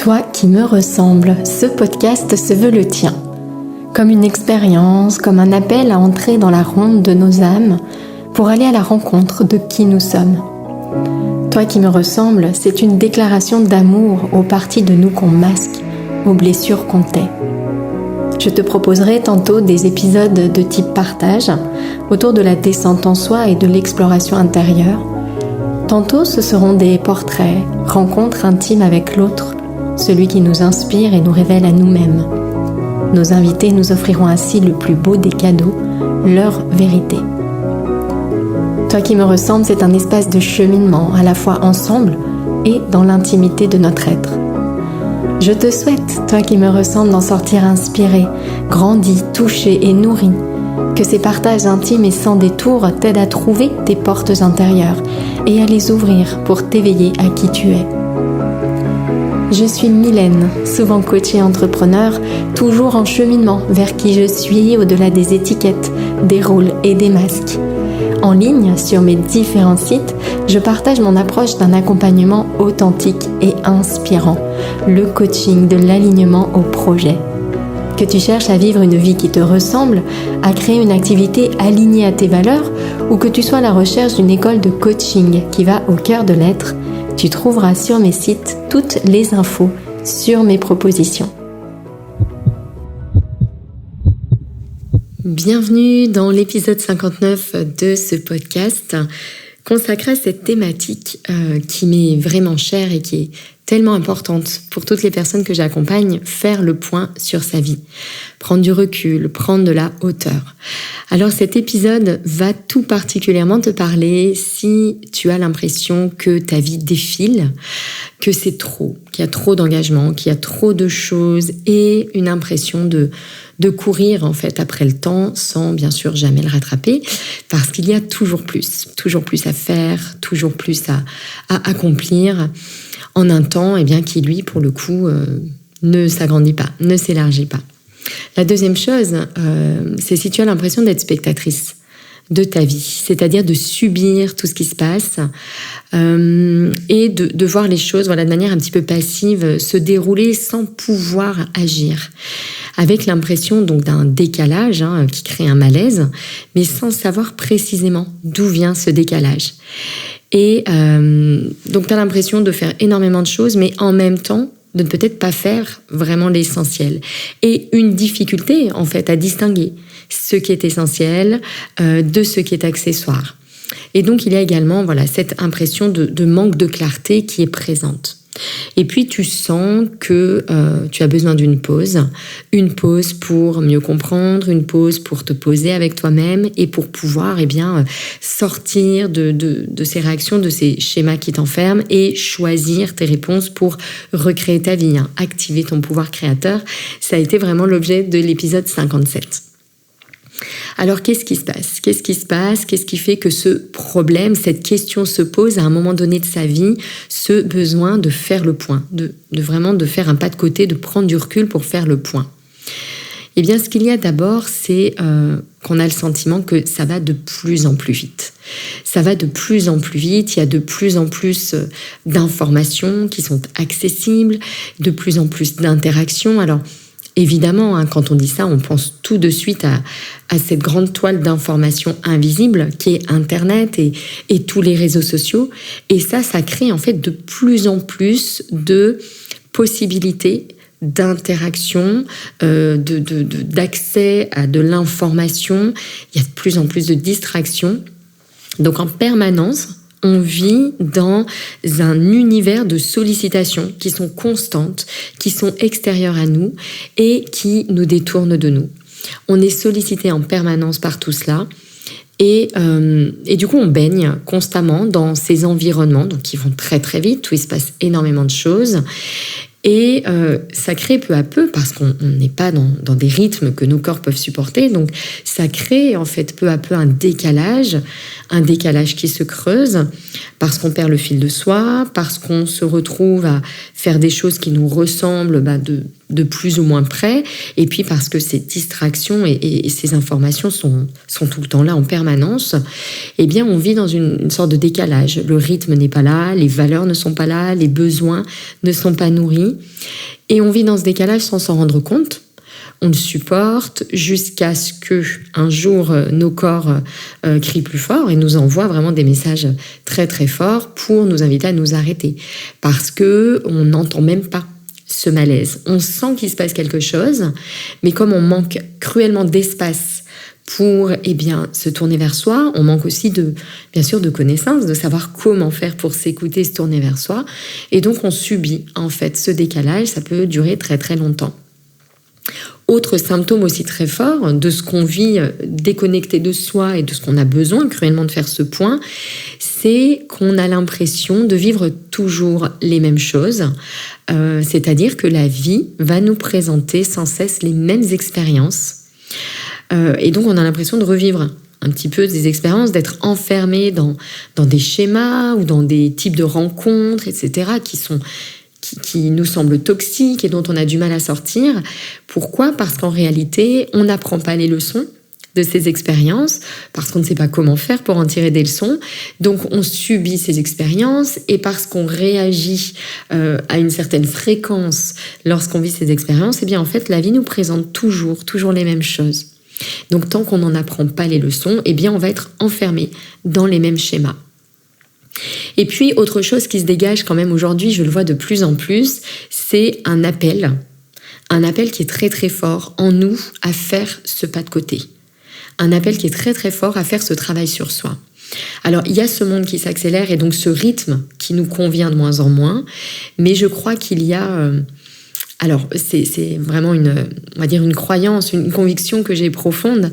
Toi qui me ressembles, ce podcast se veut le tien. Comme une expérience, comme un appel à entrer dans la ronde de nos âmes pour aller à la rencontre de qui nous sommes. Toi qui me ressembles, c'est une déclaration d'amour aux parties de nous qu'on masque, aux blessures qu'on tait. Je te proposerai tantôt des épisodes de type partage autour de la descente en soi et de l'exploration intérieure. Tantôt ce seront des portraits, rencontres intimes avec l'autre, celui qui nous inspire et nous révèle à nous-mêmes. Nos invités nous offriront ainsi le plus beau des cadeaux, leur vérité. Toi qui me ressembles, c'est un espace de cheminement, à la fois ensemble et dans l'intimité de notre être. Je te souhaite, toi qui me ressembles, d'en sortir inspiré, grandi, touché et nourri. Que ces partages intimes et sans détour t'aident à trouver tes portes intérieures et à les ouvrir pour t'éveiller à qui tu es. Je suis Mylène, souvent coach et entrepreneur, toujours en cheminement vers qui je suis au-delà des étiquettes, des rôles et des masques. En ligne, sur mes différents sites, je partage mon approche d'un accompagnement authentique et inspirant, le coaching de l'alignement au projet. Que tu cherches à vivre une vie qui te ressemble, à créer une activité alignée à tes valeurs, ou que tu sois à la recherche d'une école de coaching qui va au cœur de l'être, tu trouveras sur mes sites toutes les infos sur mes propositions. Bienvenue dans l'épisode 59 de ce podcast consacré à cette thématique qui m'est vraiment chère et qui est tellement importante pour toutes les personnes que j'accompagne, faire le point sur sa vie, prendre du recul, prendre de la hauteur. Alors cet épisode va tout particulièrement te parler si tu as l'impression que ta vie défile, que c'est trop, qu'il y a trop d'engagement, qu'il y a trop de choses et une impression de courir en fait après le temps sans bien sûr jamais le rattraper parce qu'il y a toujours plus à faire, toujours plus à accomplir en un temps qui lui pour le coup ne s'agrandit pas, ne s'élargit pas. La deuxième chose, c'est si tu as l'impression d'être spectatrice de ta vie, c'est-à-dire de subir tout ce qui se passe et de voir les choses de manière un petit peu passive se dérouler sans pouvoir agir, avec l'impression donc d'un décalage qui crée un malaise, mais sans savoir précisément d'où vient ce décalage. Et donc tu as l'impression de faire énormément de choses, mais en même temps de ne peut-être pas faire vraiment l'essentiel. Et une difficulté en fait à distinguer ce qui est essentiel de ce qui est accessoire. Et donc il y a également cette impression de manque de clarté qui est présente. Et puis tu sens que tu as besoin d'une pause pour mieux comprendre, une pause pour te poser avec toi-même et pour pouvoir sortir de ces réactions, de ces schémas qui t'enferment et choisir tes réponses pour recréer ta vie, activer ton pouvoir créateur. Ça a été vraiment l'objet de l'épisode 57. Alors, qu'est-ce qui se passe ? Qu'est-ce qui fait que ce problème, cette question se pose à un moment donné de sa vie, ce besoin de faire le point, de vraiment de faire un pas de côté, de prendre du recul pour faire le point ? Eh bien, ce qu'il y a d'abord, c'est qu'on a le sentiment que ça va de plus en plus vite. Ça va de plus en plus vite, il y a de plus en plus d'informations qui sont accessibles, de plus en plus d'interactions. Alors, évidemment, quand on dit ça, on pense tout de suite à cette grande toile d'informations invisibles qui est Internet et tous les réseaux sociaux. Et ça crée en fait de plus en plus de possibilités d'interaction, d'accès à de l'information. Il y a de plus en plus de distractions. Donc en permanence, on vit dans un univers de sollicitations qui sont constantes, qui sont extérieures à nous et qui nous détournent de nous. On est sollicité en permanence par tout cela et du coup on baigne constamment dans ces environnements donc qui vont très très vite, où il se passe énormément de choses. Et ça crée peu à peu, parce qu'on n'est pas dans des rythmes que nos corps peuvent supporter, donc ça crée en fait peu à peu un décalage qui se creuse, Parce qu'on perd le fil de soi, parce qu'on se retrouve à faire des choses qui nous ressemblent de plus ou moins près, et puis parce que ces distractions et ces informations sont tout le temps là en permanence, eh bien on vit dans une sorte de décalage. Le rythme n'est pas là, les valeurs ne sont pas là, les besoins ne sont pas nourris, et on vit dans ce décalage sans s'en rendre compte. On le supporte jusqu'à ce que un jour nos corps crient plus fort et nous envoient vraiment des messages très très forts pour nous inviter à nous arrêter, parce que on n'entend même pas ce malaise. On sent qu'il se passe quelque chose, mais comme on manque cruellement d'espace pour se tourner vers soi, on manque aussi bien sûr de connaissances, de savoir comment faire pour s'écouter, se tourner vers soi, et donc on subit en fait ce décalage. Ça peut durer très très longtemps. Autre symptôme aussi très fort de ce qu'on vit déconnecté de soi et de ce qu'on a besoin cruellement de faire ce point, c'est qu'on a l'impression de vivre toujours les mêmes choses, c'est-à-dire que la vie va nous présenter sans cesse les mêmes expériences, et donc on a l'impression de revivre un petit peu des expériences, d'être enfermé dans des schémas ou dans des types de rencontres, etc., qui nous semblent toxiques et dont on a du mal à sortir. Pourquoi ? Parce qu'en réalité, on n'apprend pas les leçons de ces expériences, parce qu'on ne sait pas comment faire pour en tirer des leçons. Donc on subit ces expériences, et parce qu'on réagit à une certaine fréquence lorsqu'on vit ces expériences, eh bien en fait la vie nous présente toujours les mêmes choses. Donc tant qu'on n'en apprend pas les leçons, eh bien on va être enfermé dans les mêmes schémas. Et puis, autre chose qui se dégage quand même aujourd'hui, je le vois de plus en plus, c'est un appel qui est très très fort en nous à faire ce pas de côté. Un appel qui est très très fort à faire ce travail sur soi. Alors, il y a ce monde qui s'accélère et donc ce rythme qui nous convient de moins en moins, mais je crois qu'il y a... Alors, c'est vraiment on va dire une croyance, une conviction que j'ai profonde.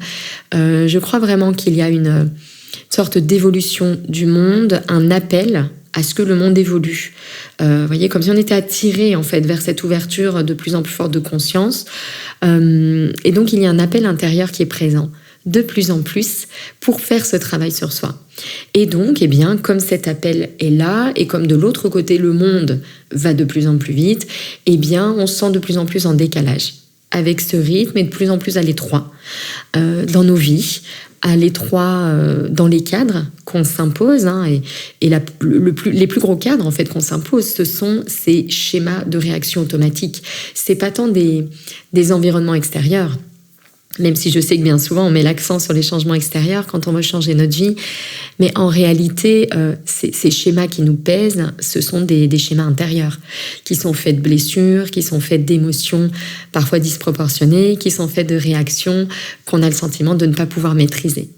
Je crois vraiment qu'il y a une sorte d'évolution du monde, un appel à ce que le monde évolue. Vous voyez, comme si on était attiré en fait vers cette ouverture de plus en plus forte de conscience. Et donc, il y a un appel intérieur qui est présent de plus en plus pour faire ce travail sur soi. Et donc, eh bien, comme cet appel est là et comme de l'autre côté, le monde va de plus en plus vite, eh bien, on se sent de plus en plus en décalage avec ce rythme et de plus en plus à l'étroit dans nos vies, à l'étroit dans les cadres qu'on s'impose, et les plus gros cadres en fait qu'on s'impose, ce sont ces schémas de réaction automatique. C'est pas tant des environnements extérieurs, même si je sais que bien souvent on met l'accent sur les changements extérieurs quand on veut changer notre vie, mais en réalité ces schémas qui nous pèsent, ce sont des schémas intérieurs qui sont faits de blessures, qui sont faits d'émotions parfois disproportionnées, qui sont faits de réactions qu'on a le sentiment de ne pas pouvoir maîtriser.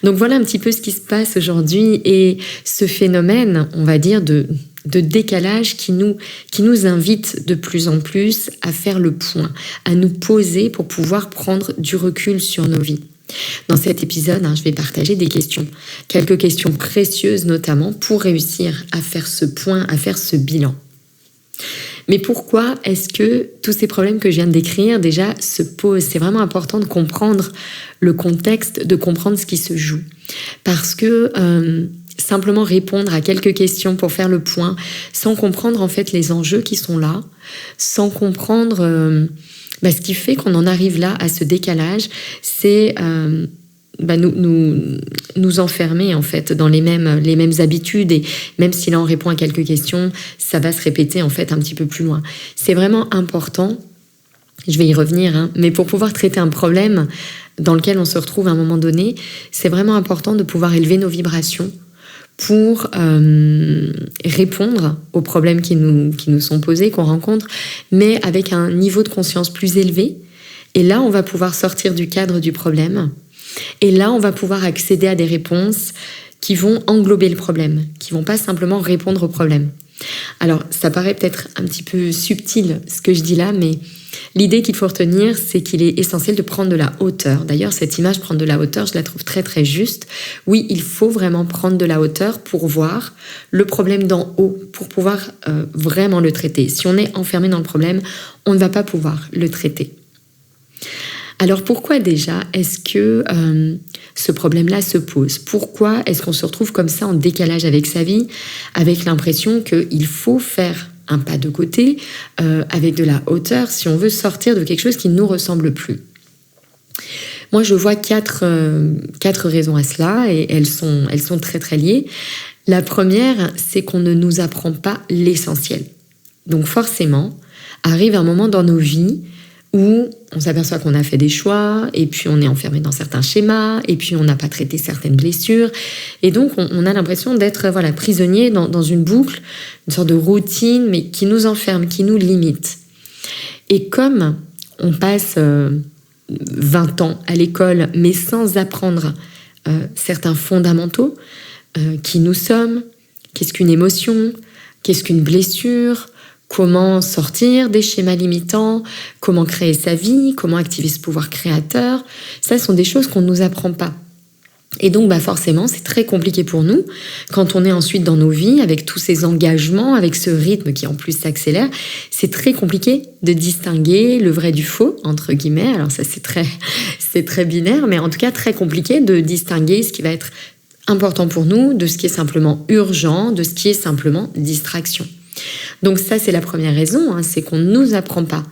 Donc voilà un petit peu ce qui se passe aujourd'hui, et ce phénomène, on va dire, de décalage qui nous invite de plus en plus à faire le point, à nous poser pour pouvoir prendre du recul sur nos vies. Dans cet épisode, je vais partager des questions, quelques questions précieuses notamment pour réussir à faire ce point, à faire ce bilan. Mais pourquoi est-ce que tous ces problèmes que je viens de décrire déjà se posent ? C'est vraiment important de comprendre le contexte, de comprendre ce qui se joue. Parce que simplement répondre à quelques questions pour faire le point, sans comprendre en fait les enjeux qui sont là, sans comprendre ce qui fait qu'on en arrive là à ce décalage, c'est nous enfermer en fait dans les mêmes habitudes, et même si là on répond à quelques questions, ça va se répéter en fait un petit peu plus loin. C'est vraiment important, je vais y revenir, mais pour pouvoir traiter un problème dans lequel on se retrouve à un moment donné, c'est vraiment important de pouvoir élever nos vibrations pour répondre aux problèmes qui nous sont posés, qu'on rencontre, mais avec un niveau de conscience plus élevé. Et là, on va pouvoir sortir du cadre du problème. Et là, on va pouvoir accéder à des réponses qui vont englober le problème, qui vont pas simplement répondre au problème. Alors, ça paraît peut-être un petit peu subtil ce que je dis là, mais l'idée qu'il faut retenir, c'est qu'il est essentiel de prendre de la hauteur. D'ailleurs, cette image, prendre de la hauteur, je la trouve très très juste. Oui, il faut vraiment prendre de la hauteur pour voir le problème d'en haut, pour pouvoir vraiment le traiter. Si on est enfermé dans le problème, on ne va pas pouvoir le traiter. Alors pourquoi déjà est-ce que ce problème-là se pose? Pourquoi est-ce qu'on se retrouve comme ça en décalage avec sa vie, avec l'impression qu'il faut faire un pas de côté, avec de la hauteur, si on veut sortir de quelque chose qui ne nous ressemble plus? Moi, je vois quatre raisons à cela, et elles sont très très liées. La première, c'est qu'on ne nous apprend pas l'essentiel. Donc forcément, arrive un moment dans nos vies où on s'aperçoit qu'on a fait des choix, et puis on est enfermé dans certains schémas, et puis on n'a pas traité certaines blessures. Et donc, on a l'impression d'être prisonnier dans une boucle, une sorte de routine, mais qui nous enferme, qui nous limite. Et comme on passe 20 ans à l'école, mais sans apprendre certains fondamentaux, qui nous sommes, qu'est-ce qu'une émotion, qu'est-ce qu'une blessure, comment sortir des schémas limitants, comment créer sa vie, comment activer ce pouvoir créateur. Ça sont des choses qu'on ne nous apprend pas. Et donc forcément, c'est très compliqué pour nous quand on est ensuite dans nos vies, avec tous ces engagements, avec ce rythme qui en plus s'accélère. C'est très compliqué de distinguer le vrai du faux, entre guillemets. Alors ça, c'est très binaire, mais en tout cas très compliqué de distinguer ce qui va être important pour nous de ce qui est simplement urgent, de ce qui est simplement distraction. Donc ça, c'est la première raison, c'est qu'on ne nous apprend pas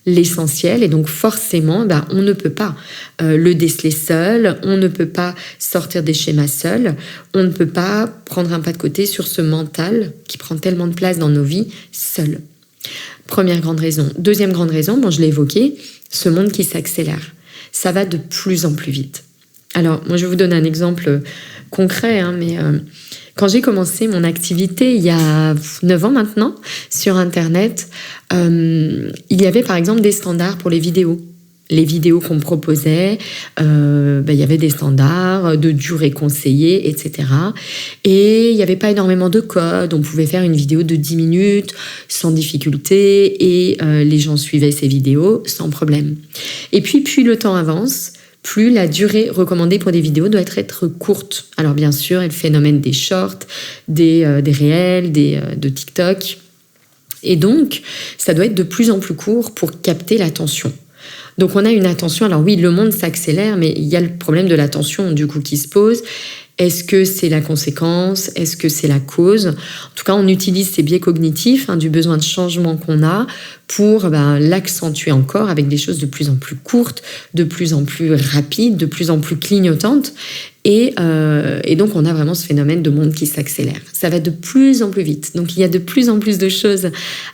l'essentiel, et donc forcément, on ne peut pas le déceler seul, on ne peut pas sortir des schémas seul, on ne peut pas prendre un pas de côté sur ce mental qui prend tellement de place dans nos vies seul. Première grande raison. Deuxième grande raison, je l'ai évoqué, ce monde qui s'accélère. Ça va de plus en plus vite. Alors, moi, je vais vous donner un exemple concret, mais quand j'ai commencé mon activité il y a 9 ans maintenant sur Internet, il y avait par exemple des standards pour les vidéos. Les vidéos qu'on me proposait, il y avait des standards de durée conseillée, etc. Et il n'y avait pas énormément de codes. On pouvait faire une vidéo de 10 minutes sans difficulté, et les gens suivaient ces vidéos sans problème. Et puis, plus le temps avance, plus la durée recommandée pour des vidéos doit être courte. Alors bien sûr, il y a le phénomène des shorts, des réels, de TikTok. Et donc, ça doit être de plus en plus court pour capter l'attention. Donc on a une attention, alors oui, le monde s'accélère, mais il y a le problème de l'attention du coup qui se pose. Est-ce que c'est la conséquence? Est-ce que c'est la cause? En tout cas, on utilise ces biais cognitifs du besoin de changement qu'on a pour l'accentuer encore avec des choses de plus en plus courtes, de plus en plus rapides, de plus en plus clignotantes. Et donc, on a vraiment ce phénomène de monde qui s'accélère. Ça va de plus en plus vite. Donc, il y a de plus en plus de choses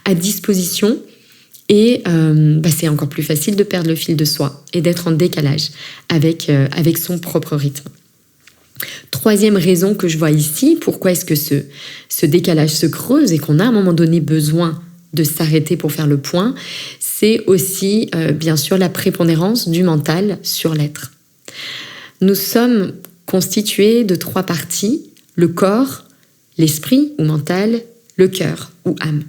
à disposition. Et c'est encore plus facile de perdre le fil de soi et d'être en décalage avec son propre rythme. Troisième raison que je vois ici, pourquoi est-ce que ce décalage se creuse et qu'on a à un moment donné besoin de s'arrêter pour faire le point, c'est aussi bien sûr la prépondérance du mental sur l'être. Nous sommes constitués de 3 parties, le corps, l'esprit ou mental, le cœur ou âme.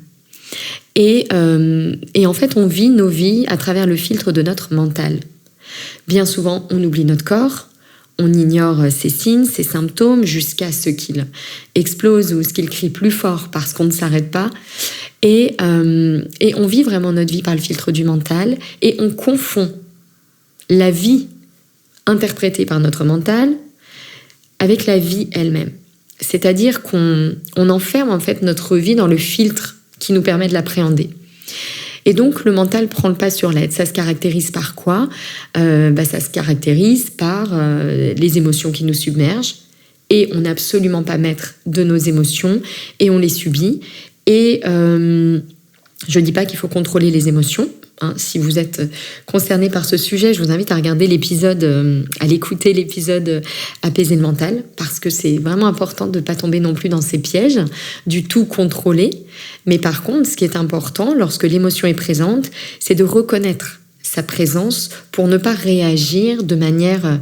Et en fait, on vit nos vies à travers le filtre de notre mental. Bien souvent, on oublie notre corps, on ignore ses signes, ses symptômes, jusqu'à ce qu'il explose ou ce qu'il crie plus fort parce qu'on ne s'arrête pas. Et on vit vraiment notre vie par le filtre du mental, et on confond la vie interprétée par notre mental avec la vie elle-même. C'est-à-dire qu'on enferme en fait notre vie dans le filtre qui nous permet de l'appréhender. Et donc, le mental prend le pas sur l'être. Ça se caractérise par quoi? Ça se caractérise par les émotions qui nous submergent. Et on n'est absolument pas maître de nos émotions. Et on les subit. Et je ne dis pas qu'il faut contrôler les émotions. Si vous êtes concerné par ce sujet, je vous invite à regarder l'épisode, à l'écouter l'épisode Apaiser le mental, parce que c'est vraiment important de ne pas tomber non plus dans ces pièges, du tout contrôler. Mais par contre, ce qui est important lorsque l'émotion est présente, c'est de reconnaître sa présence pour ne pas réagir de manière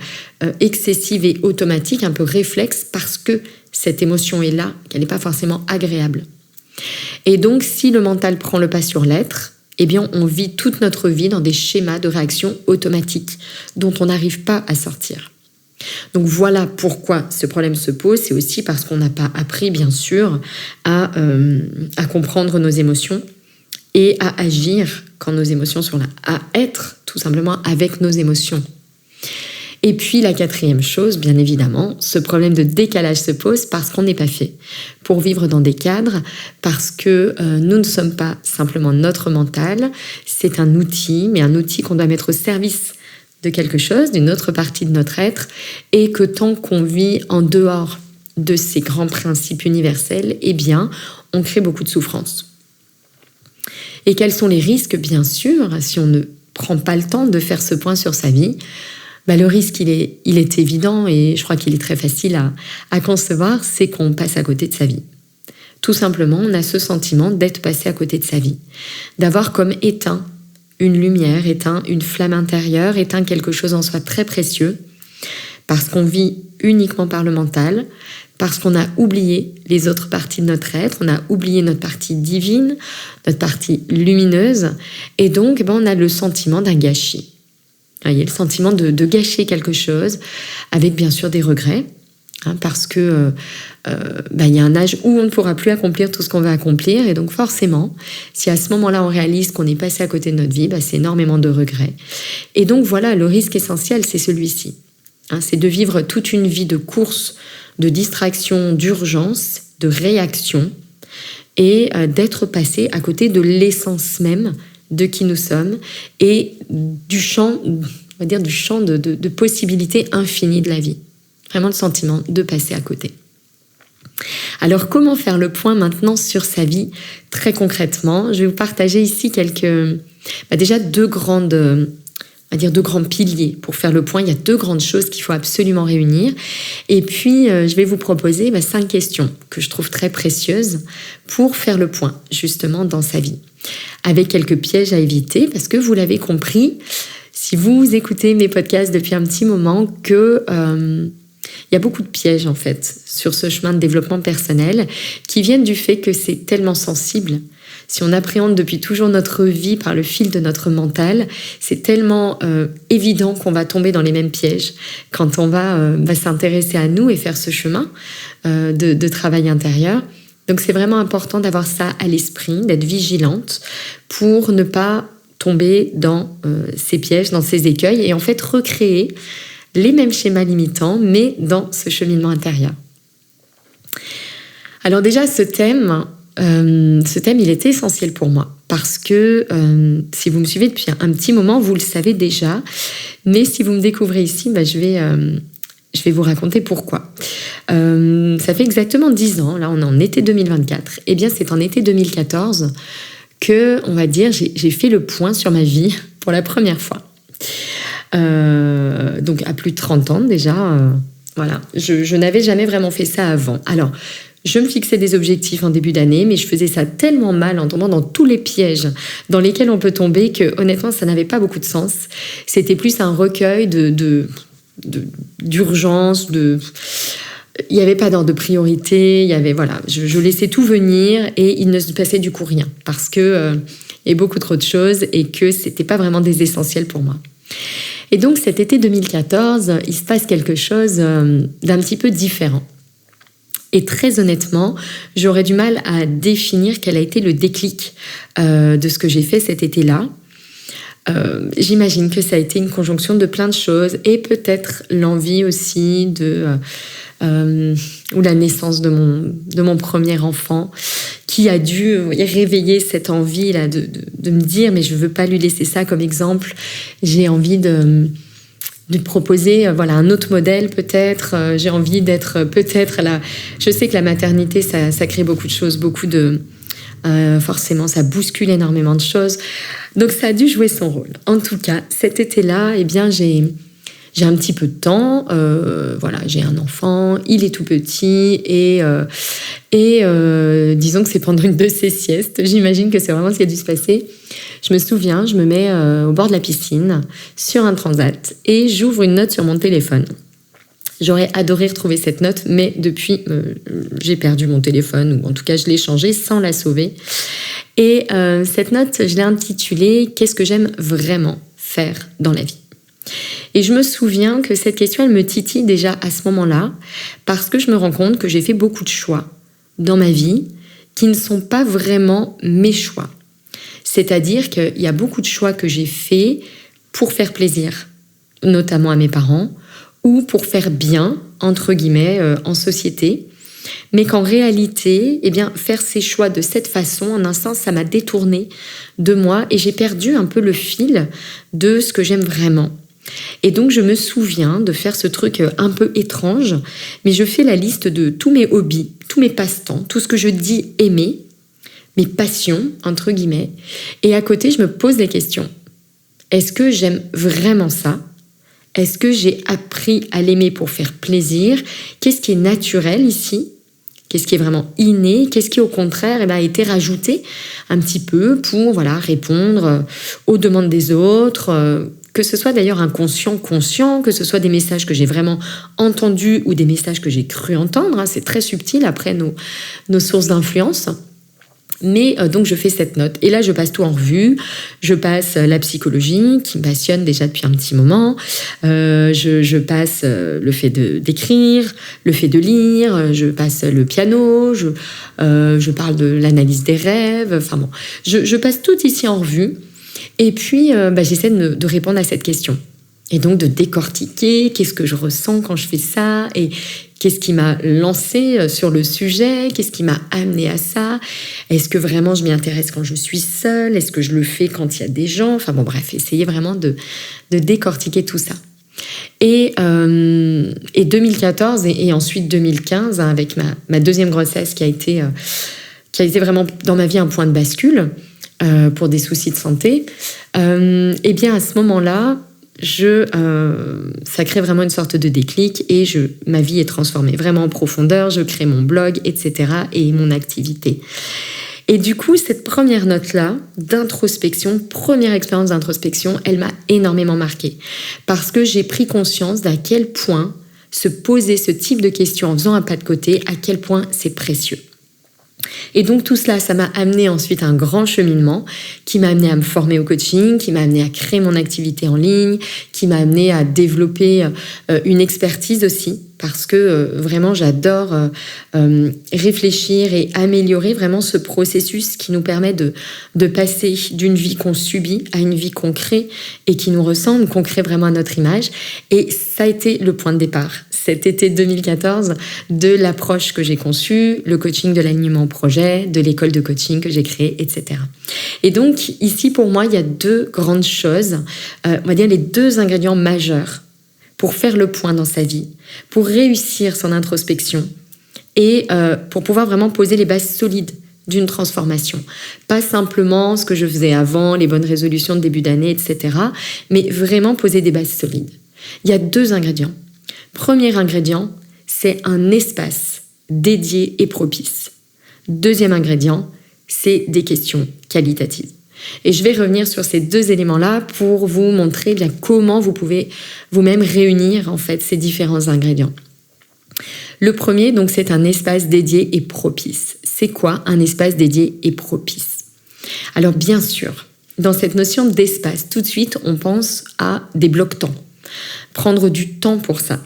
excessive et automatique, un peu réflexe, parce que cette émotion est là, qu'elle n'est pas forcément agréable. Et donc, si le mental prend le pas sur l'être, on vit toute notre vie dans des schémas de réaction automatiques dont on n'arrive pas à sortir. Donc voilà pourquoi ce problème se pose. C'est aussi parce qu'on n'a pas appris, bien sûr, à comprendre nos émotions et à agir quand nos émotions sont là, à être tout simplement avec nos émotions. Et puis la quatrième chose, bien évidemment, ce problème de décalage se pose parce qu'on n'est pas fait pour vivre dans des cadres, parce que nous ne sommes pas simplement notre mental, c'est un outil, mais un outil qu'on doit mettre au service de quelque chose, d'une autre partie de notre être, et que tant qu'on vit en dehors de ces grands principes universels, eh bien, on crée beaucoup de souffrance. Et quels sont les risques, bien sûr, si on ne prend pas le temps de faire ce point sur sa vie? Le risque, il est évident et je crois qu'il est très facile à concevoir, c'est qu'on passe à côté de sa vie. Tout simplement, on a ce sentiment d'être passé à côté de sa vie, d'avoir comme éteint une lumière, éteint une flamme intérieure, éteint quelque chose en soi très précieux, parce qu'on vit uniquement par le mental, parce qu'on a oublié les autres parties de notre être, on a oublié notre partie divine, notre partie lumineuse, et donc on a le sentiment d'un gâchis. Il y a le sentiment de gâcher quelque chose, avec bien sûr des regrets, parce que il y a un âge où on ne pourra plus accomplir tout ce qu'on va accomplir, et donc forcément, si à ce moment-là on réalise qu'on est passé à côté de notre vie, c'est énormément de regrets. Et donc voilà, le risque essentiel, c'est celui-ci. C'est de vivre toute une vie de course, de distraction, d'urgence, de réaction, et d'être passé à côté de l'essence même de qui nous sommes et du champ, on va dire, du champ de possibilités infinies de la vie. Vraiment le sentiment de passer à côté. Alors, comment faire le point maintenant sur sa vie très concrètement? Je vais vous partager ici déjà deux grands piliers. Pour faire le point, il y a deux grandes choses qu'il faut absolument réunir. Et puis, je vais vous proposer 5 questions que je trouve très précieuses pour faire le point, justement, dans sa vie. Avec quelques pièges à éviter, parce que vous l'avez compris, si vous écoutez mes podcasts depuis un petit moment, que il y a beaucoup de pièges, en fait, sur ce chemin de développement personnel, qui viennent du fait que c'est tellement sensible. Si on appréhende depuis toujours notre vie par le fil de notre mental, c'est tellement évident qu'on va tomber dans les mêmes pièges quand on va s'intéresser à nous et faire ce chemin de travail intérieur. Donc c'est vraiment important d'avoir ça à l'esprit, d'être vigilante pour ne pas tomber dans ces pièges, dans ces écueils, et en fait recréer les mêmes schémas limitants, mais dans ce cheminement intérieur. Alors déjà, ce thème, il est essentiel pour moi parce que si vous me suivez depuis un petit moment, vous le savez déjà. Mais si vous me découvrez ici, je vais vous raconter pourquoi. Ça fait exactement 10 ans, là on est en été 2024. Eh bien, c'est en été 2014 que, on va dire, j'ai fait le point sur ma vie pour la première fois. Donc à plus de 30 ans déjà, voilà. Je n'avais jamais vraiment fait ça avant. Alors, je me fixais des objectifs en début d'année, mais je faisais ça tellement mal en tombant dans tous les pièges dans lesquels on peut tomber que honnêtement, ça n'avait pas beaucoup de sens. C'était plus un recueil d'urgence, il n'y avait pas d'ordre de priorité, je laissais tout venir et il ne se passait du coup rien parce que il y a beaucoup trop de choses et que c'était pas vraiment des essentiels pour moi. Et donc cet été 2014, il se passe quelque chose d'un petit peu différent. Et très honnêtement, j'aurais du mal à définir quel a été le déclic de ce que j'ai fait cet été-là. J'imagine que ça a été une conjonction de plein de choses et peut-être l'envie aussi ou la naissance de mon premier enfant qui a dû réveiller cette envie là de me dire mais je veux pas lui laisser ça comme exemple. J'ai envie de proposer un autre modèle peut-être. J'ai envie d'être peut-être là. Je sais que la maternité ça crée beaucoup de choses, forcément ça bouscule énormément de choses. Donc ça a dû jouer son rôle. En tout cas, cet été-là, eh bien j'ai un petit peu de temps, j'ai un enfant, il est tout petit et disons que c'est pendant une de ses siestes, j'imagine que c'est vraiment ce qui a dû se passer. Je me souviens, je me mets au bord de la piscine, sur un transat, et j'ouvre une note sur mon téléphone. J'aurais adoré retrouver cette note, mais depuis, j'ai perdu mon téléphone, ou en tout cas, je l'ai changé sans la sauver. Et cette note, je l'ai intitulée « Qu'est-ce que j'aime vraiment faire dans la vie ?» Et je me souviens que cette question, elle me titille déjà à ce moment-là, parce que je me rends compte que j'ai fait beaucoup de choix dans ma vie qui ne sont pas vraiment mes choix. C'est-à-dire qu'il y a beaucoup de choix que j'ai faits pour faire plaisir, notamment à mes parents, ou pour faire bien, entre guillemets, en société. Mais qu'en réalité, faire ces choix de cette façon, en un sens, ça m'a détourné de moi et j'ai perdu un peu le fil de ce que j'aime vraiment. Et donc, je me souviens de faire ce truc un peu étrange, mais je fais la liste de tous mes hobbies, tous mes passe-temps, tout ce que je dis aimer, mes passions, entre guillemets. Et à côté, je me pose des questions. Est-ce que j'aime vraiment ça ? Est-ce que j'ai appris à l'aimer pour faire plaisir ? Qu'est-ce qui est naturel ici ? Qu'est-ce qui est vraiment inné ? Qu'est-ce qui, au contraire, a été rajouté un petit peu pour répondre aux demandes des autres, que ce soit d'ailleurs inconscient, conscient, que ce soit des messages que j'ai vraiment entendus ou des messages que j'ai cru entendre. C'est très subtil après nos sources d'influence. Mais donc je fais cette note et là je passe tout en revue, je passe la psychologie qui me passionne déjà depuis un petit moment, je passe le fait d'écrire, le fait de lire, je passe le piano, je parle de l'analyse des rêves, enfin bon, je passe tout ici en revue et puis j'essaie de répondre à cette question. Et donc de décortiquer qu'est-ce que je ressens quand je fais ça et qu'est-ce qui m'a lancé sur le sujet, qu'est-ce qui m'a amené à ça, est-ce que vraiment je m'y intéresse quand je suis seule, est-ce que je le fais quand il y a des gens, enfin bon bref, essayer vraiment de décortiquer tout ça. Et 2014 et ensuite 2015, avec ma deuxième grossesse qui a été vraiment dans ma vie un point de bascule pour des soucis de santé, à ce moment-là, ça crée vraiment une sorte de déclic et ma vie est transformée vraiment en profondeur, je crée mon blog, etc. et mon activité. Et du coup, cette première note-là d'introspection, première expérience d'introspection, elle m'a énormément marquée parce que j'ai pris conscience d'à quel point se poser ce type de questions en faisant un pas de côté, à quel point c'est précieux. Et donc tout cela, ça m'a amené ensuite à un grand cheminement qui m'a amené à me former au coaching, qui m'a amené à créer mon activité en ligne, qui m'a amené à développer une expertise aussi, parce que vraiment j'adore réfléchir et améliorer vraiment ce processus qui nous permet de passer d'une vie qu'on subit à une vie qu'on crée et qui nous ressemble, qu'on crée vraiment à notre image. Et ça a été le point de départ. Cet été 2014, de l'approche que j'ai conçue, le coaching de l'alignement projet, de l'école de coaching que j'ai créée, etc. Et donc, ici, pour moi, il y a deux grandes choses, on va dire les deux ingrédients majeurs pour faire le point dans sa vie, pour réussir son introspection et pour pouvoir vraiment poser les bases solides d'une transformation. Pas simplement ce que je faisais avant, les bonnes résolutions de début d'année, etc., mais vraiment poser des bases solides. Il y a deux ingrédients. Premier ingrédient, c'est un espace dédié et propice. Deuxième ingrédient, c'est des questions qualitatives. Et je vais revenir sur ces deux éléments-là pour vous montrer bien comment vous pouvez vous-même réunir en fait ces différents ingrédients. Le premier, donc, c'est un espace dédié et propice. C'est quoi un espace dédié et propice ? Alors bien sûr, dans cette notion d'espace, tout de suite, on pense à des blocs-temps. Prendre du temps pour ça.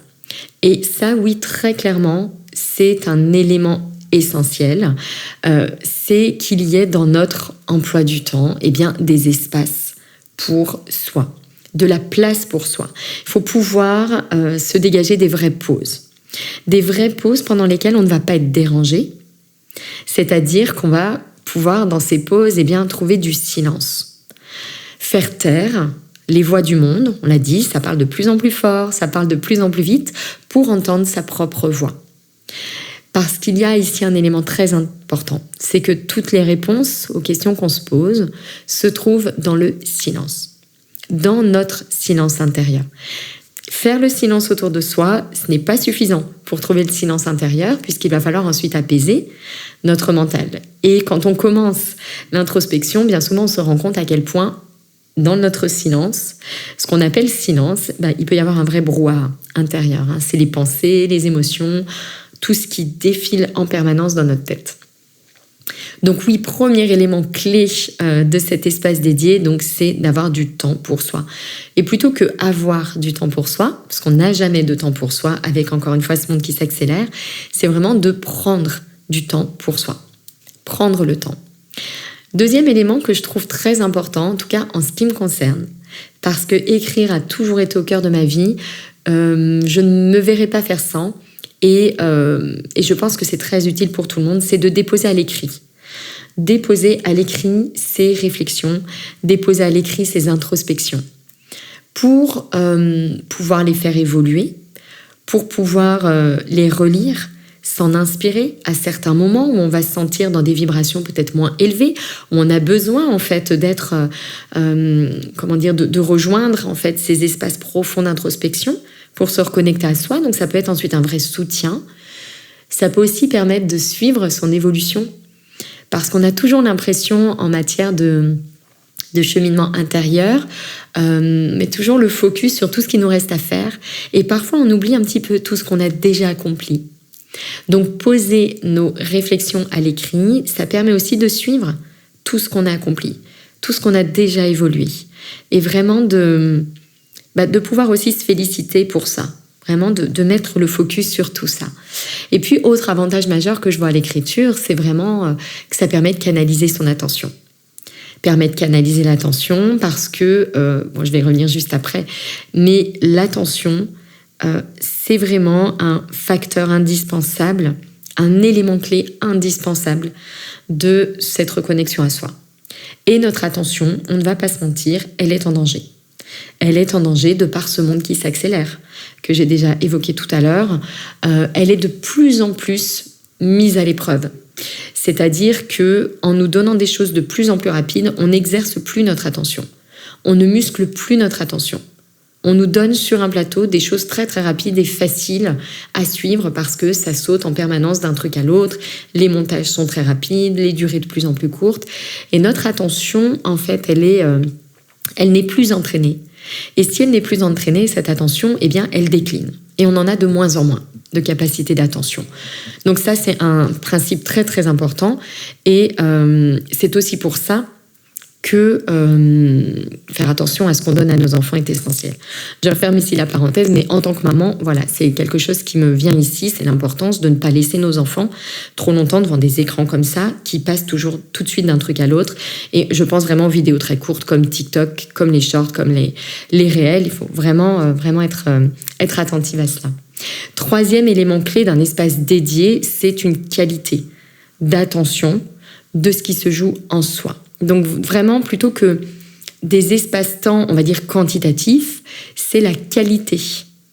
Et ça, oui, très clairement, c'est un élément essentiel. C'est qu'il y ait dans notre emploi du temps des espaces pour soi, de la place pour soi. Il faut pouvoir se dégager des vraies pauses. Des vraies pauses pendant lesquelles on ne va pas être dérangé. C'est-à-dire qu'on va pouvoir, dans ces pauses, trouver du silence. Faire taire les voix du monde, on l'a dit, ça parle de plus en plus fort, ça parle de plus en plus vite pour entendre sa propre voix. Parce qu'il y a ici un élément très important, c'est que toutes les réponses aux questions qu'on se pose se trouvent dans le silence, dans notre silence intérieur. Faire le silence autour de soi, ce n'est pas suffisant pour trouver le silence intérieur, puisqu'il va falloir ensuite apaiser notre mental. Et quand on commence l'introspection, bien souvent on se rend compte à quel point dans notre silence, ce qu'on appelle silence, il peut y avoir un vrai brouhaha intérieur. C'est les pensées, les émotions, tout ce qui défile en permanence dans notre tête. Donc oui, premier élément clé de cet espace dédié, donc, c'est d'avoir du temps pour soi. Et plutôt que avoir du temps pour soi, parce qu'on n'a jamais de temps pour soi, avec encore une fois ce monde qui s'accélère, c'est vraiment de prendre du temps pour soi. Prendre le temps. Deuxième élément que je trouve très important, en tout cas en ce qui me concerne, parce que écrire a toujours été au cœur de ma vie, je ne me verrai pas faire sans, et je pense que c'est très utile pour tout le monde, c'est de déposer à l'écrit. Déposer à l'écrit ses réflexions, déposer à l'écrit ses introspections, pour pouvoir les faire évoluer, pour pouvoir les relire, s'en inspirer à certains moments où on va se sentir dans des vibrations peut-être moins élevées, où on a besoin en fait d'être, de rejoindre en fait ces espaces profonds d'introspection pour se reconnecter à soi. Donc ça peut être ensuite un vrai soutien. Ça peut aussi permettre de suivre son évolution, parce qu'on a toujours l'impression en matière de cheminement intérieur, mais toujours le focus sur tout ce qui nous reste à faire, et parfois on oublie un petit peu tout ce qu'on a déjà accompli. Donc poser nos réflexions à l'écrit, ça permet aussi de suivre tout ce qu'on a accompli, tout ce qu'on a déjà évolué, et vraiment de pouvoir aussi se féliciter pour ça, vraiment de mettre le focus sur tout ça. Et puis autre avantage majeur que je vois à l'écriture, c'est vraiment que ça permet de canaliser son attention. Permet de canaliser l'attention parce que, je vais y revenir juste après, mais l'attention, c'est vraiment un facteur indispensable, un élément clé indispensable de cette reconnexion à soi. Et notre attention, on ne va pas se mentir, elle est en danger. Elle est en danger de par ce monde qui s'accélère, que j'ai déjà évoqué tout à l'heure. Elle est de plus en plus mise à l'épreuve. C'est-à-dire que en nous donnant des choses de plus en plus rapides, on n'exerce plus notre attention. On ne muscle plus notre attention. On nous donne sur un plateau des choses très très rapides et faciles à suivre parce que ça saute en permanence d'un truc à l'autre. Les montages sont très rapides, les durées de plus en plus courtes. Et notre attention, en fait, elle n'est plus entraînée. Et si elle n'est plus entraînée, cette attention, eh bien, elle décline. Et on en a de moins en moins de capacité d'attention. Donc ça, c'est un principe très très important. Et c'est aussi pour ça que faire attention à ce qu'on donne à nos enfants est essentiel. Je referme ici la parenthèse, mais en tant que maman, voilà, c'est quelque chose qui me vient ici, c'est l'importance de ne pas laisser nos enfants trop longtemps devant des écrans comme ça, qui passent toujours tout de suite d'un truc à l'autre. Et je pense vraiment aux vidéos très courtes comme TikTok, comme les shorts, comme les réels. Il faut vraiment être attentive à cela. Troisième élément clé d'un espace dédié, c'est une qualité d'attention de ce qui se joue en soi. Donc vraiment, plutôt que des espaces-temps, on va dire quantitatifs, c'est la qualité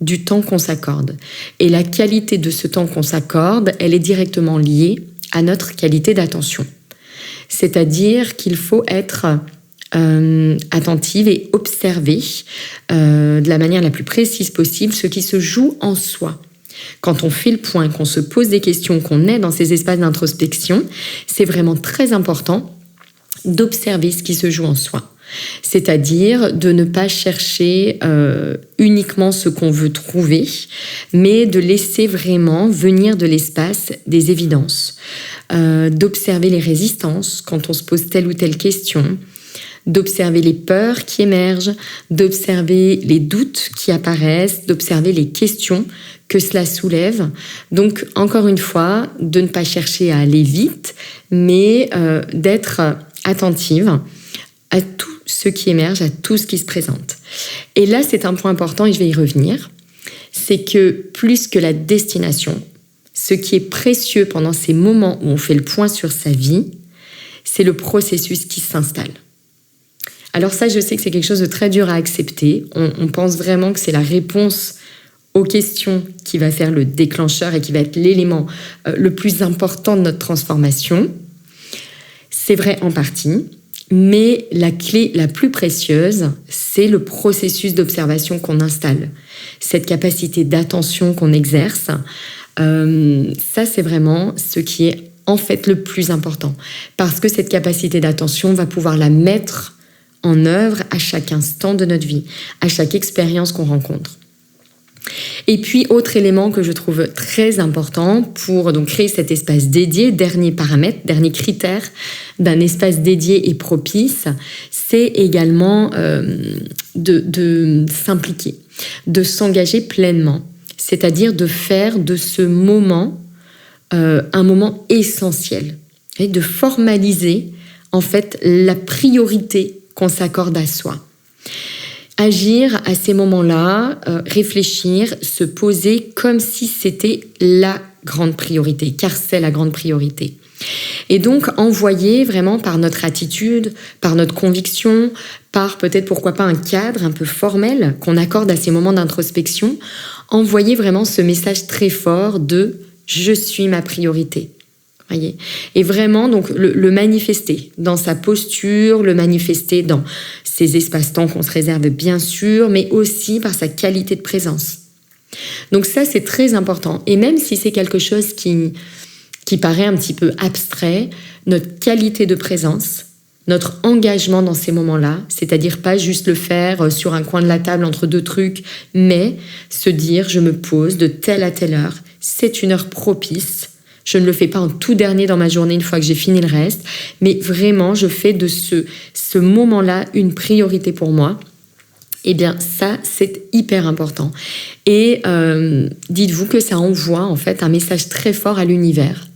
du temps qu'on s'accorde. Et la qualité de ce temps qu'on s'accorde, elle est directement liée à notre qualité d'attention. C'est-à-dire qu'il faut être attentive et observer de la manière la plus précise possible ce qui se joue en soi. Quand on fait le point, qu'on se pose des questions, qu'on est dans ces espaces d'introspection, c'est vraiment très important d'observer ce qui se joue en soi. C'est-à-dire de ne pas chercher uniquement ce qu'on veut trouver, mais de laisser vraiment venir de l'espace des évidences, d'observer les résistances quand on se pose telle ou telle question, d'observer les peurs qui émergent, d'observer les doutes qui apparaissent, d'observer les questions que cela soulève. Donc, encore une fois, de ne pas chercher à aller vite, mais d'être attentive à tout ce qui émerge, à tout ce qui se présente. Et là, c'est un point important et je vais y revenir. C'est que plus que la destination, ce qui est précieux pendant ces moments où on fait le point sur sa vie, c'est le processus qui s'installe. Alors ça, je sais que c'est quelque chose de très dur à accepter. On pense vraiment que c'est la réponse aux questions qui va faire le déclencheur et qui va être l'élément le plus important de notre transformation. C'est vrai en partie, mais la clé la plus précieuse, c'est le processus d'observation qu'on installe. Cette capacité d'attention qu'on exerce, ça c'est vraiment ce qui est en fait le plus important. Parce que cette capacité d'attention, on va pouvoir la mettre en œuvre à chaque instant de notre vie, à chaque expérience qu'on rencontre. Et puis, autre élément que je trouve très important pour donc créer cet espace dédié, dernier paramètre, dernier critère d'un espace dédié et propice, c'est également de s'impliquer, de s'engager pleinement, c'est-à-dire de faire de ce moment un moment essentiel, et de formaliser en fait la priorité qu'on s'accorde à soi. Agir à ces moments-là, réfléchir, se poser comme si c'était la grande priorité, car c'est la grande priorité. Et donc envoyer vraiment par notre attitude, par notre conviction, par peut-être pourquoi pas un cadre un peu formel qu'on accorde à ces moments d'introspection, envoyer vraiment ce message très fort de « je suis ma priorité ». Voyez. Et vraiment donc le manifester dans sa posture, le manifester dans ses espaces-temps qu'on se réserve bien sûr, mais aussi par sa qualité de présence. Donc ça c'est très important. Et même si c'est quelque chose qui paraît un petit peu abstrait, notre qualité de présence, notre engagement dans ces moments-là, c'est-à-dire pas juste le faire sur un coin de la table entre deux trucs, mais se dire je me pose de telle à telle heure, c'est une heure propice. Je ne le fais pas en tout dernier dans ma journée une fois que j'ai fini le reste, mais vraiment je fais de ce moment-là une priorité pour moi. Eh bien ça c'est hyper important. Et dites-vous que ça envoie en fait un message très fort à l'univers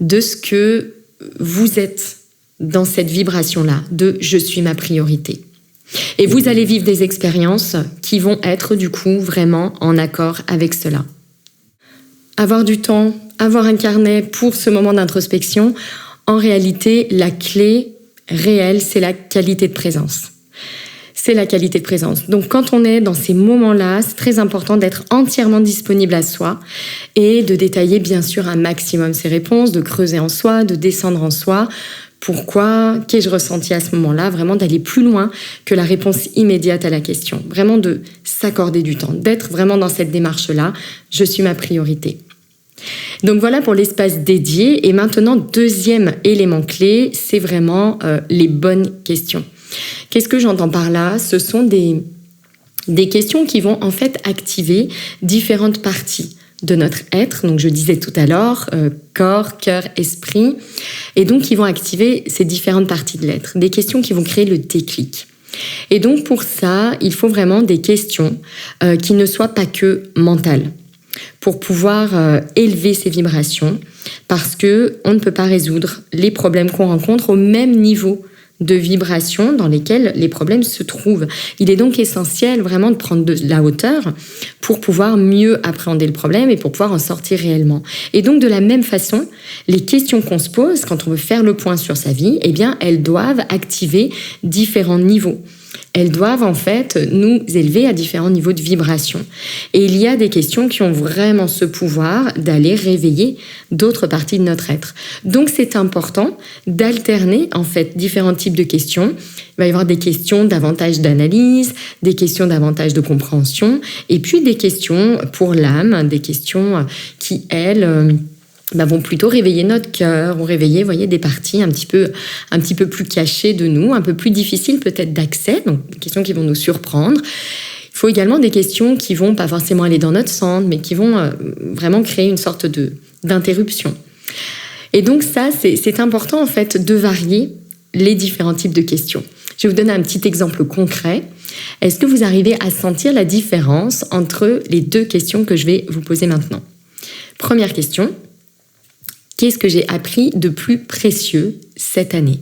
de ce que vous êtes dans cette vibration-là de « je suis ma priorité ». Et vous allez vivre des expériences qui vont être du coup vraiment en accord avec cela. Avoir du temps, avoir un carnet pour ce moment d'introspection, en réalité, la clé réelle, c'est la qualité de présence. C'est la qualité de présence. Donc quand on est dans ces moments-là, c'est très important d'être entièrement disponible à soi et de détailler bien sûr un maximum ses réponses, de creuser en soi, de descendre en soi. Pourquoi ? Qu'ai-je ressenti à ce moment-là ? Vraiment d'aller plus loin que la réponse immédiate à la question. Vraiment de s'accorder du temps, d'être vraiment dans cette démarche-là. Je suis ma priorité. Donc voilà pour l'espace dédié. Et maintenant, deuxième élément clé, c'est vraiment les bonnes questions. Qu'est-ce que j'entends par là ? Ce sont des questions qui vont en fait activer différentes parties de notre être. Donc je disais tout à l'heure, corps, cœur, esprit. Et donc qui vont activer ces différentes parties de l'être. Des questions qui vont créer le déclic. Et donc pour ça, il faut vraiment des questions qui ne soient pas que mentales. Pour pouvoir élever ces vibrations, parce que on ne peut pas résoudre les problèmes qu'on rencontre au même niveau de vibration dans lesquelles les problèmes se trouvent. Il est donc essentiel vraiment de prendre de la hauteur pour pouvoir mieux appréhender le problème et pour pouvoir en sortir réellement. Et donc de la même façon, les questions qu'on se pose quand on veut faire le point sur sa vie, eh bien elles doivent activer différents niveaux. Elles doivent en fait nous élever à différents niveaux de vibration. Et il y a des questions qui ont vraiment ce pouvoir d'aller réveiller d'autres parties de notre être. Donc c'est important d'alterner en fait différents types de questions. Il va y avoir des questions davantage d'analyse, des questions davantage de compréhension, et puis des questions pour l'âme, des questions qui, elles, vont plutôt réveiller notre cœur, ou réveiller, voyez, des parties un petit peu plus cachées de nous, un peu plus difficiles peut-être d'accès, donc des questions qui vont nous surprendre. Il faut également des questions qui vont pas forcément aller dans notre centre, mais qui vont vraiment créer une sorte d'interruption. Et donc ça, c'est important en fait de varier les différents types de questions. Je vais vous donner un petit exemple concret. Est-ce que vous arrivez à sentir la différence entre les deux questions que je vais vous poser maintenant ? Première question. Qu'est-ce que j'ai appris de plus précieux cette année ?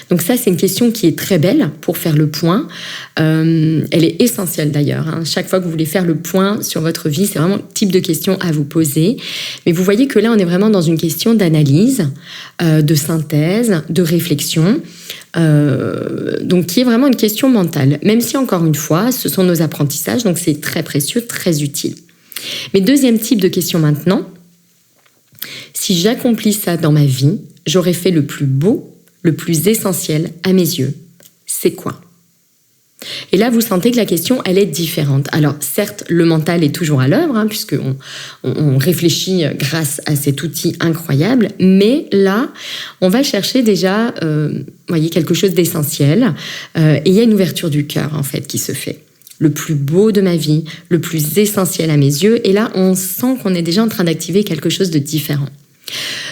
Donc ça, c'est une question qui est très belle pour faire le point. Elle est essentielle d'ailleurs. Chaque fois que vous voulez faire le point sur votre vie, c'est vraiment le type de question à vous poser. Mais vous voyez que là, on est vraiment dans une question d'analyse, de synthèse, de réflexion. Donc qui est vraiment une question mentale. Même si, encore une fois, ce sont nos apprentissages, donc c'est très précieux, très utile. Mais deuxième type de question maintenant. Si j'accomplis ça dans ma vie, j'aurais fait le plus beau, le plus essentiel à mes yeux. C'est quoi ? Et là, vous sentez que la question, elle est différente. Alors, certes, le mental est toujours à l'œuvre, puisqu'on réfléchit grâce à cet outil incroyable, mais là, on va chercher déjà, voyez, quelque chose d'essentiel, et il y a une ouverture du cœur, en fait, qui se fait. Le plus beau de ma vie, le plus essentiel à mes yeux, et là, on sent qu'on est déjà en train d'activer quelque chose de différent.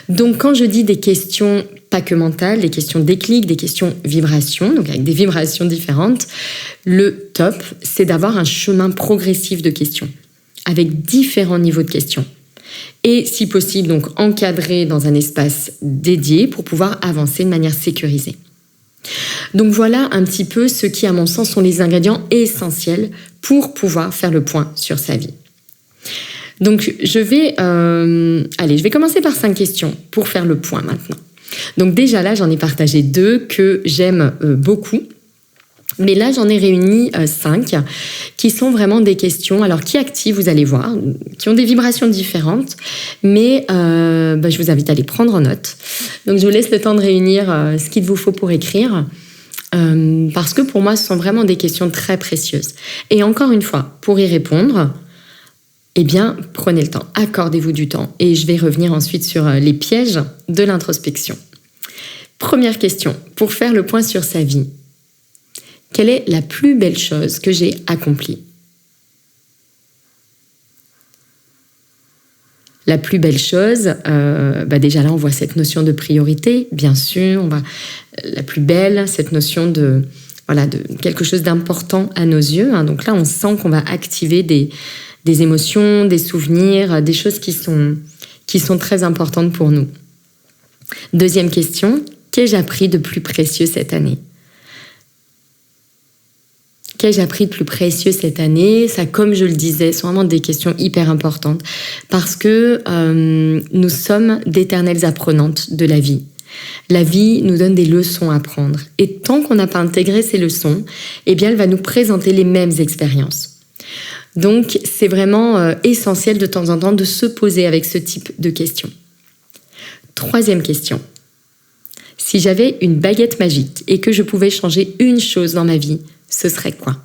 Donc, quand je dis des questions pas que mentales, des questions déclic, des questions vibrations, donc avec des vibrations différentes, le top, c'est d'avoir un chemin progressif de questions, avec différents niveaux de questions. et si possible donc encadré dans un espace dédié pour pouvoir avancer de manière sécurisée. Donc voilà un petit peu ce qui, à mon sens, sont les ingrédients essentiels pour pouvoir faire le point sur sa vie. Donc je vais commencer par 5 questions pour faire le point maintenant. Donc déjà là, j'en ai partagé 2 que j'aime beaucoup. Mais là, j'en ai réuni 5 qui sont vraiment des questions, alors qui activent, vous allez voir, qui ont des vibrations différentes, mais je vous invite à les prendre en note. Donc, je vous laisse le temps de réunir ce qu'il vous faut pour écrire, parce que pour moi, ce sont vraiment des questions très précieuses. Et encore une fois, pour y répondre, eh bien, prenez le temps, accordez-vous du temps, et je vais revenir ensuite sur les pièges de l'introspection. Première question, pour faire le point sur sa vie. Quelle est la plus belle chose que j'ai accomplie? La plus belle chose, déjà là on voit cette notion de priorité, bien sûr. La plus belle, cette notion de quelque chose d'important à nos yeux. Hein. Donc là on sent qu'on va activer des émotions, des souvenirs, des choses qui sont très importantes pour nous. Deuxième question, qu'ai-je appris de plus précieux cette année? Qu'ai-je appris de plus précieux cette année? Ça, comme je le disais, sont vraiment des questions hyper importantes parce que nous sommes d'éternelles apprenantes de la vie. La vie nous donne des leçons à prendre. Et tant qu'on n'a pas intégré ces leçons, eh bien, elle va nous présenter les mêmes expériences. Donc, c'est vraiment essentiel de temps en temps de se poser avec ce type de questions. Troisième question. Si j'avais une baguette magique et que je pouvais changer une chose dans ma vie, ce serait quoi?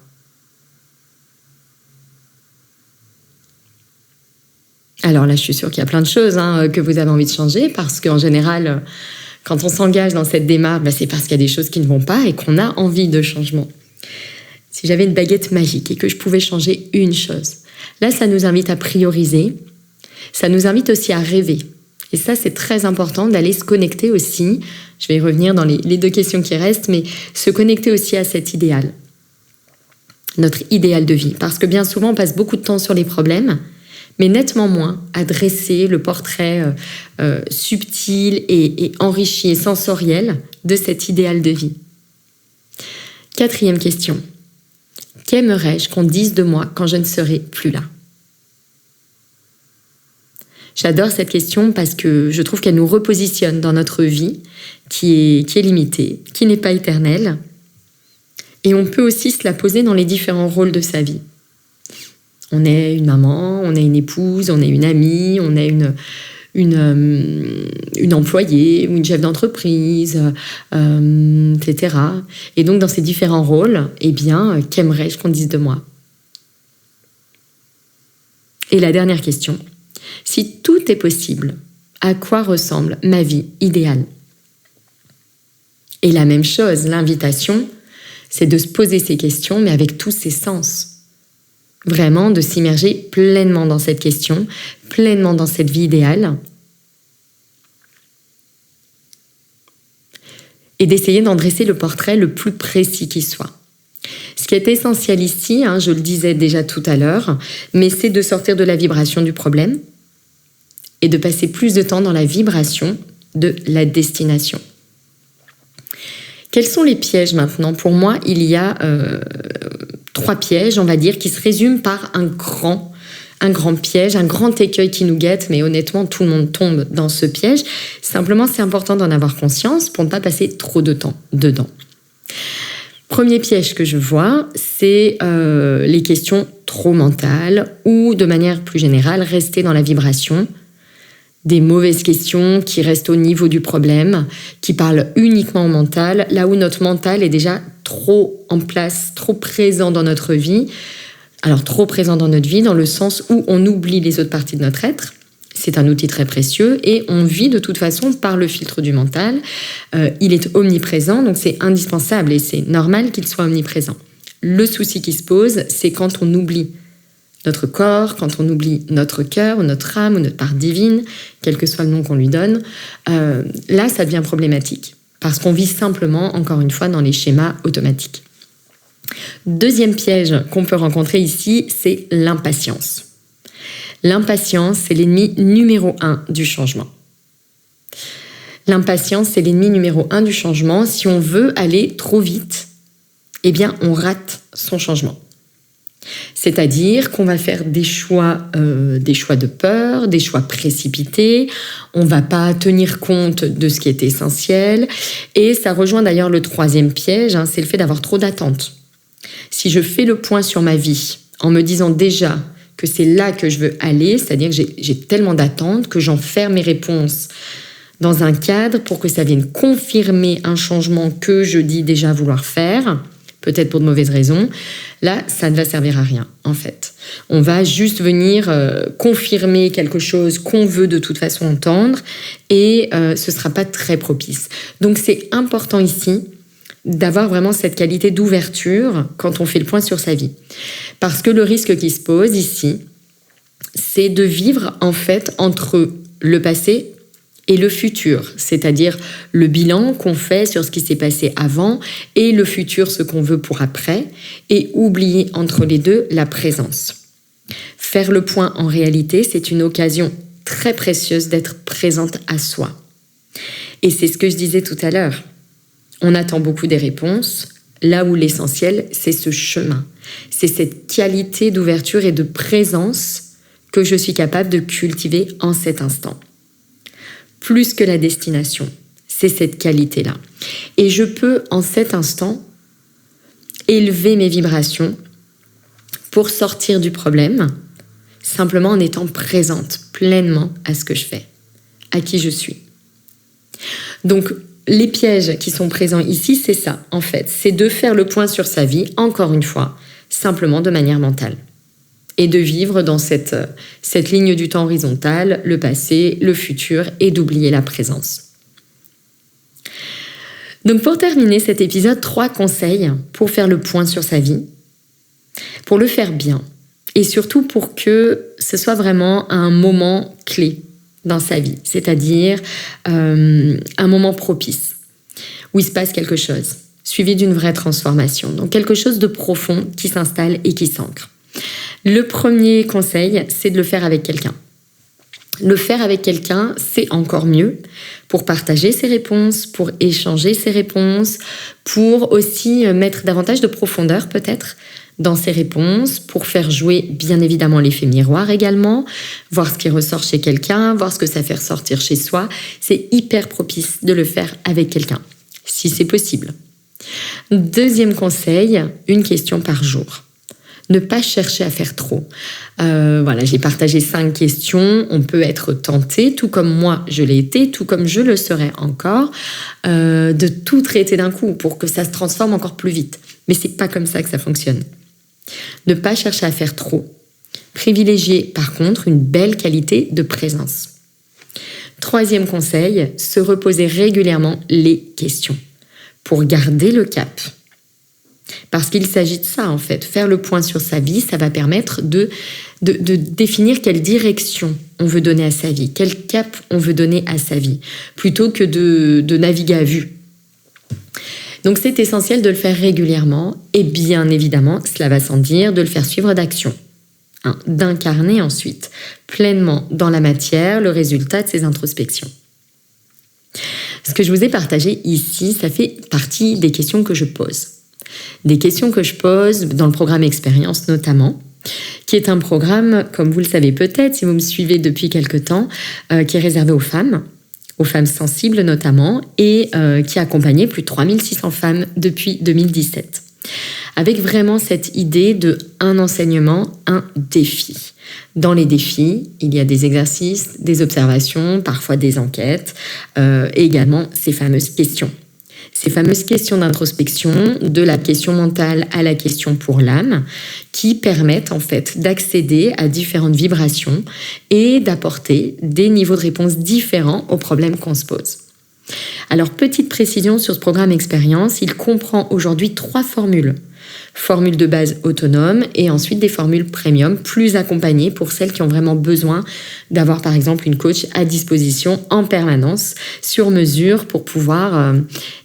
Alors là, je suis sûre qu'il y a plein de choses que vous avez envie de changer parce qu'en général, quand on s'engage dans cette démarche, c'est parce qu'il y a des choses qui ne vont pas et qu'on a envie de changement. Si j'avais une baguette magique et que je pouvais changer une chose, là, ça nous invite à prioriser, ça nous invite aussi à rêver. Et ça, c'est très important d'aller se connecter aussi. Je vais y revenir dans les 2 questions qui restent, mais se connecter aussi à cet idéal. Notre idéal de vie. Parce que bien souvent, on passe beaucoup de temps sur les problèmes, mais nettement moins à dresser le portrait subtil et enrichi et sensoriel de cet idéal de vie. 4e question. Qu'aimerais-je qu'on dise de moi quand je ne serai plus là? J'adore cette question parce que je trouve qu'elle nous repositionne dans notre vie qui est limitée, qui n'est pas éternelle. Et on peut aussi se la poser dans les différents rôles de sa vie. On est une maman, on est une épouse, on est une amie, on est une employée ou une chef d'entreprise, etc. Et donc, dans ces différents rôles, eh bien, qu'aimerais-je qu'on dise de moi? Et la dernière question. Si tout est possible, à quoi ressemble ma vie idéale? Et la même chose, l'invitation, c'est de se poser ces questions, mais avec tous ses sens. Vraiment, de s'immerger pleinement dans cette question, pleinement dans cette vie idéale. Et d'essayer d'en dresser le portrait le plus précis qui soit. Ce qui est essentiel ici, je le disais déjà tout à l'heure, mais c'est de sortir de la vibration du problème et de passer plus de temps dans la vibration de la destination. Quels sont les pièges maintenant? Pour moi, il y a 3 pièges, on va dire, qui se résument par un grand piège, un grand écueil qui nous guette, mais honnêtement, tout le monde tombe dans ce piège. Simplement, c'est important d'en avoir conscience pour ne pas passer trop de temps dedans. Premier piège que je vois, c'est les questions trop mentales ou, de manière plus générale, rester dans la vibration des mauvaises questions qui restent au niveau du problème, qui parlent uniquement au mental, là où notre mental est déjà trop en place, trop présent dans notre vie. Alors, trop présent dans notre vie, dans le sens où on oublie les autres parties de notre être. C'est un outil très précieux et on vit de toute façon par le filtre du mental. Il est omniprésent, donc c'est indispensable et c'est normal qu'il soit omniprésent. Le souci qui se pose, c'est quand on oublie notre corps, quand on oublie notre cœur, ou notre âme, ou notre part divine, quel que soit le nom qu'on lui donne. Là, ça devient problématique parce qu'on vit simplement, encore une fois, dans les schémas automatiques. Deuxième piège qu'on peut rencontrer ici, c'est l'impatience. L'impatience, c'est l'ennemi numéro 1 du changement. L'impatience, c'est l'ennemi numéro 1 du changement. Si on veut aller trop vite, eh bien, on rate son changement. C'est-à-dire qu'on va faire des choix de peur, des choix précipités, on ne va pas tenir compte de ce qui est essentiel. Et ça rejoint d'ailleurs le 3e piège, c'est le fait d'avoir trop d'attentes. Si je fais le point sur ma vie en me disant déjà que c'est là que je veux aller, c'est-à-dire que j'ai tellement d'attentes que j'enferme mes réponses dans un cadre pour que ça vienne confirmer un changement que je dis déjà vouloir faire, peut-être pour de mauvaises raisons, là, ça ne va servir à rien, en fait. On va juste venir confirmer quelque chose qu'on veut de toute façon entendre et ce ne sera pas très propice. Donc, c'est important ici d'avoir vraiment cette qualité d'ouverture quand on fait le point sur sa vie. Parce que le risque qui se pose ici, c'est de vivre, en fait, entre le passé et le futur, c'est-à-dire le bilan qu'on fait sur ce qui s'est passé avant et le futur, ce qu'on veut pour après, et oublier entre les deux la présence. Faire le point en réalité, c'est une occasion très précieuse d'être présente à soi. Et c'est ce que je disais tout à l'heure. On attend beaucoup des réponses, là où l'essentiel, c'est ce chemin. C'est cette qualité d'ouverture et de présence que je suis capable de cultiver en cet instant. Plus que la destination, c'est cette qualité-là. Et je peux, en cet instant, élever mes vibrations pour sortir du problème, simplement en étant présente pleinement à ce que je fais, à qui je suis. Donc, les pièges qui sont présents ici, c'est ça, en fait. C'est de faire le point sur sa vie, encore une fois, simplement de manière mentale. Et de vivre dans cette ligne du temps horizontale, le passé, le futur, et d'oublier la présence. Donc pour terminer cet épisode, 3 conseils pour faire le point sur sa vie, pour le faire bien, et surtout pour que ce soit vraiment un moment clé dans sa vie, c'est-à-dire un moment propice, où il se passe quelque chose, suivi d'une vraie transformation, donc quelque chose de profond qui s'installe et qui s'ancre. Le premier conseil, c'est de le faire avec quelqu'un. Le faire avec quelqu'un, c'est encore mieux pour partager ses réponses, pour échanger ses réponses, pour aussi mettre davantage de profondeur peut-être dans ses réponses, pour faire jouer bien évidemment l'effet miroir également, voir ce qui ressort chez quelqu'un, voir ce que ça fait ressortir chez soi. C'est hyper propice de le faire avec quelqu'un, si c'est possible. Deuxième conseil, une question par jour. Ne pas chercher à faire trop. Voilà, j'ai partagé 5 questions. On peut être tenté, tout comme moi je l'ai été, tout comme je le serai encore, de tout traiter d'un coup pour que ça se transforme encore plus vite. Mais c'est pas comme ça que ça fonctionne. Ne pas chercher à faire trop. Privilégier par contre une belle qualité de présence. 3e conseil, se reposer régulièrement les questions pour garder le cap. Parce qu'il s'agit de ça, en fait. Faire le point sur sa vie, ça va permettre de définir quelle direction on veut donner à sa vie, quel cap on veut donner à sa vie, plutôt que de naviguer à vue. Donc, c'est essentiel de le faire régulièrement et bien évidemment, cela va sans dire, de le faire suivre d'actions. D'incarner ensuite pleinement dans la matière le résultat de ces introspections. Ce que je vous ai partagé ici, ça fait partie des questions que je pose. Des questions que je pose dans le programme Expérience notamment, qui est un programme, comme vous le savez peut-être, si vous me suivez depuis quelque temps, qui est réservé aux femmes sensibles notamment, et qui a accompagné plus de 3600 femmes depuis 2017. Avec vraiment cette idée de un enseignement, un défi. Dans les défis, il y a des exercices, des observations, parfois des enquêtes, et également ces fameuses questions. Ces fameuses questions d'introspection, de la question mentale à la question pour l'âme, qui permettent en fait d'accéder à différentes vibrations et d'apporter des niveaux de réponse différents aux problèmes qu'on se pose. Alors, petite précision sur ce programme Expérience, il comprend aujourd'hui 3 formules. Formules de base autonomes et ensuite des formules premium plus accompagnées pour celles qui ont vraiment besoin d'avoir par exemple une coach à disposition en permanence, sur mesure pour pouvoir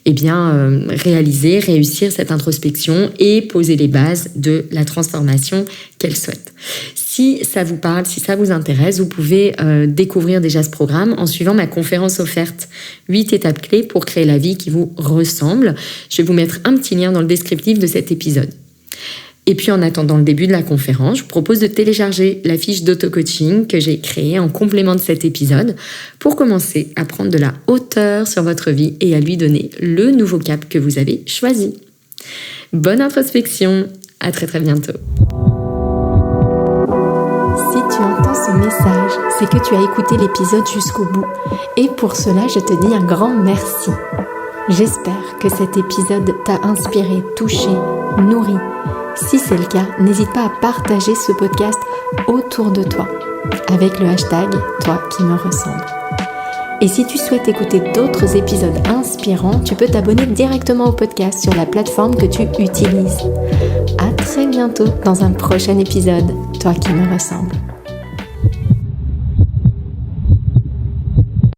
réussir cette introspection et poser les bases de la transformation qu'elle souhaite. Si ça vous parle, si ça vous intéresse, vous pouvez découvrir déjà ce programme en suivant ma conférence offerte 8 étapes clés pour créer la vie qui vous ressemble. Je vais vous mettre un petit lien dans le descriptif de cet épisode. Et puis en attendant le début de la conférence, je vous propose de télécharger la fiche d'auto-coaching que j'ai créée en complément de cet épisode pour commencer à prendre de la hauteur sur votre vie et à lui donner le nouveau cap que vous avez choisi. Bonne introspection, à très très bientôt. Si tu entends ce message, c'est que tu as écouté l'épisode jusqu'au bout. Et pour cela, je te dis un grand merci. J'espère que cet épisode t'a inspiré, touché, nourri. Si c'est le cas, n'hésite pas à partager ce podcast autour de toi avec le hashtag Toi qui me ressemble. Et si tu souhaites écouter d'autres épisodes inspirants, tu peux t'abonner directement au podcast sur la plateforme que tu utilises. À très bientôt dans un prochain épisode Toi qui me ressemble.